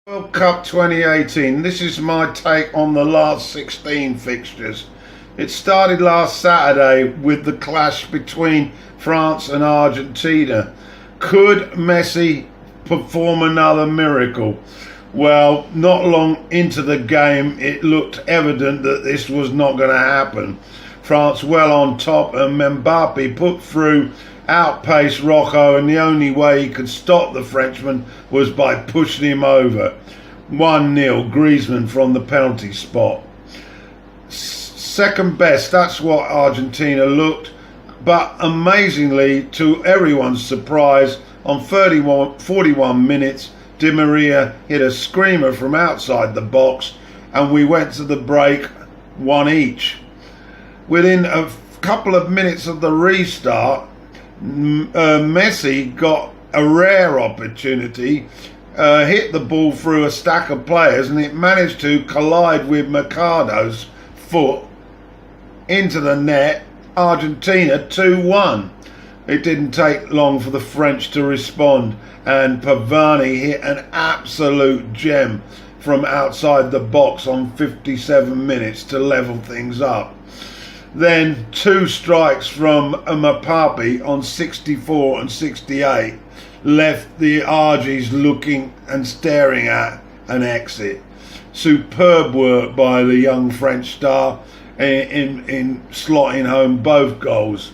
World Cup 2018. This is my take on the last 16 fixtures. It started last Saturday with the clash between France and Argentina. Could Messi perform another miracle? Well, not long into the game, it looked evident that this was not going to happen. France well on top, and Mbappe put through, outpaced Rocco, and the only way he could stop the Frenchman was by pushing him over. 1-0, Griezmann from the penalty spot. Second best, that's what Argentina looked, but amazingly, to everyone's surprise, on 41 minutes, Di Maria hit a screamer from outside the box, and we went to the break 1 each. Within a couple of minutes of the restart, Messi got a rare opportunity, hit the ball through a stack of players, and it managed to collide with Mercado's foot into the net. Argentina 2-1. It didn't take long for the French to respond, and Cavani hit an absolute gem from outside the box on 57 minutes to level things up. Then 2 strikes from Mbappe on 64 and 68 left the Argies looking and staring at an exit. Superb work by the young French star in slotting home both goals.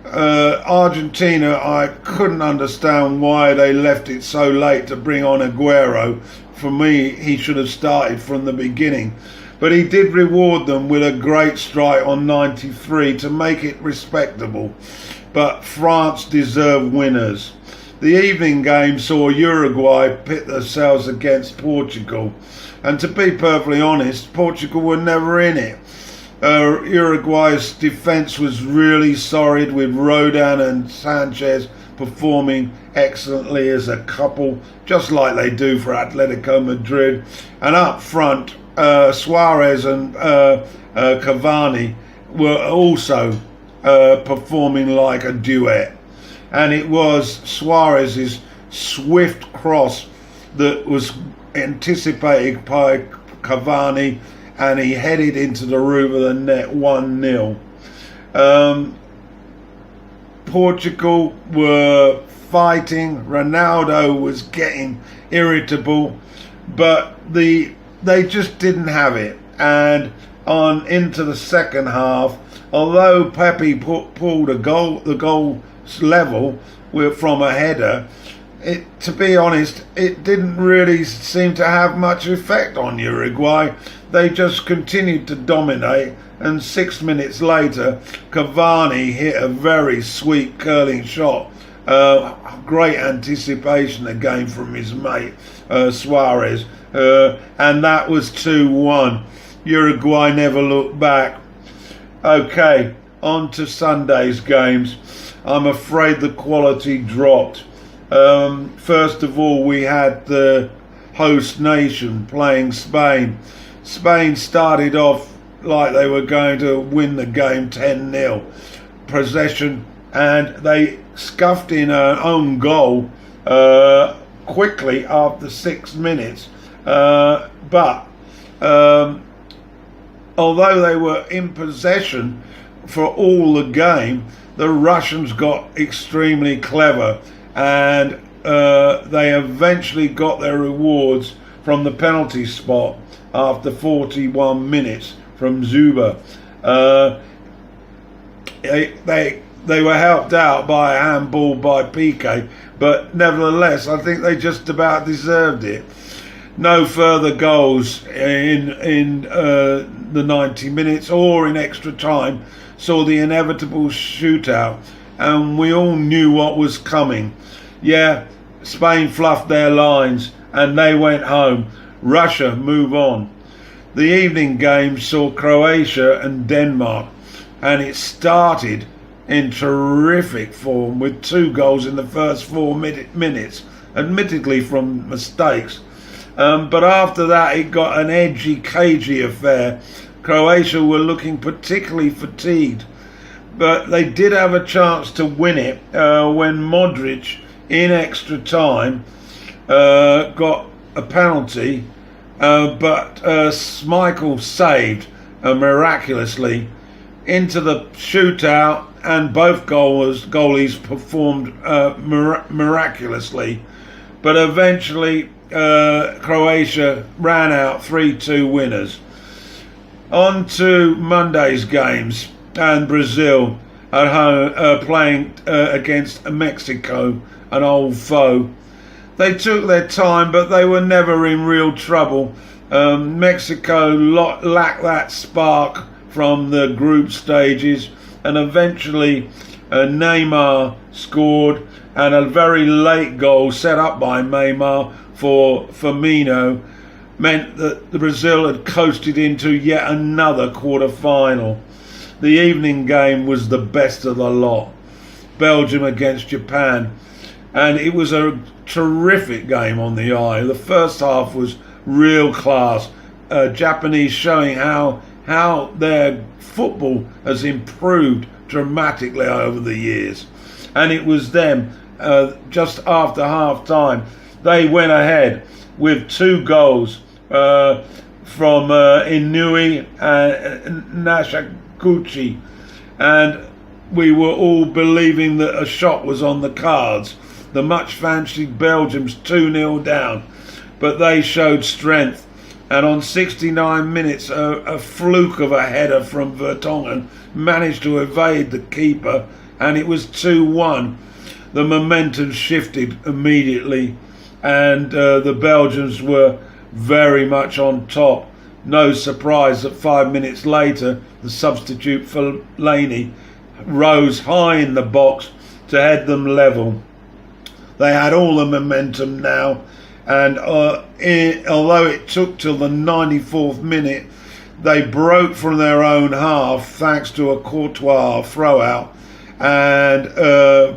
Argentina, I couldn't understand why they left it so late to bring on Aguero. For me, he should have started from the beginning. But he did reward them with a great strike on 93 to make it respectable. But France deserve winners. The evening game saw Uruguay pit themselves against Portugal. And to be perfectly honest, Portugal were never in it. Uruguay's defence was really sorry, with Rodan and Sanchez performing excellently as a couple, just like they do for Atletico Madrid. And up front, Suarez and Cavani were also performing like a duet, and it was Suarez's swift cross that was anticipated by Cavani, and he headed into the roof of the net. 1-0. Portugal were fighting. Ronaldo was getting irritable, but they just didn't have it. And on into the second half, although Pepe pulled the goal level from a header, to be honest, it didn't really seem to have much effect on Uruguay. They just continued to dominate, and 6 minutes later, Cavani hit a very sweet curling shot. Great anticipation again from his mate Suarez, and that was 2-1. Uruguay never looked back. Okay, on to Sunday's games. I'm afraid the quality dropped. First of all, we had the host nation playing Spain. Spain started off like they were going to win the game 10-0 possession, and they scuffed in an own goal quickly after 6 minutes. But although they were in possession for all the game, the Russians got extremely clever, and they eventually got their rewards from the penalty spot after 41 minutes from Zuba. They were helped out by a handball by Piqué, but nevertheless, I think they just about deserved it. No further goals in the 90 minutes or in extra time saw the inevitable shootout, and we all knew what was coming. Yeah, Spain fluffed their lines and they went home. Russia move on. The evening game saw Croatia and Denmark, and it started in terrific form with 2 goals in the first 4 minutes, admittedly from mistakes. But after that, it got an edgy, cagey affair. Croatia were looking particularly fatigued, but they did have a chance to win it when Modric, in extra time, got a penalty, but Schmeichel saved miraculously into the shootout, and both goalies performed miraculously. But eventually, Croatia ran out 3-2 winners. On to Monday's games, and Brazil at home playing against Mexico, an old foe. They took their time, but they were never in real trouble. Mexico lacked that spark from the group stages, and eventually Neymar scored, and a very late goal set up by Neymar for Firmino meant that the Brazil had coasted into yet another quarter-final. The evening game was the best of the lot, Belgium against Japan, and it was a terrific game on the eye. The first half was real class, Japanese showing how their football has improved dramatically over the years. And it was them, just after half time, they went ahead with 2 goals from Inui and Nashiguchi, and we were all believing that a shot was on the cards. The much fancied Belgians 2-0 down, but they showed strength, and on 69 minutes a fluke of a header from Vertonghen managed to evade the keeper, and it was 2-1. The momentum shifted immediately, and the Belgians were very much on top. No surprise that 5 minutes later the substitute for Laney rose high in the box to head them level. They had all the momentum now, and although it took till the 94th minute, they broke from their own half thanks to a Courtois throw-out, and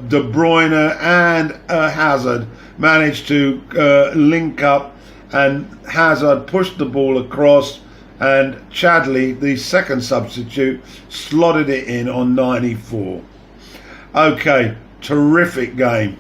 De Bruyne and Hazard managed to link up, and Hazard pushed the ball across, and Chadley, the second substitute, slotted it in on 94. Okay, terrific game.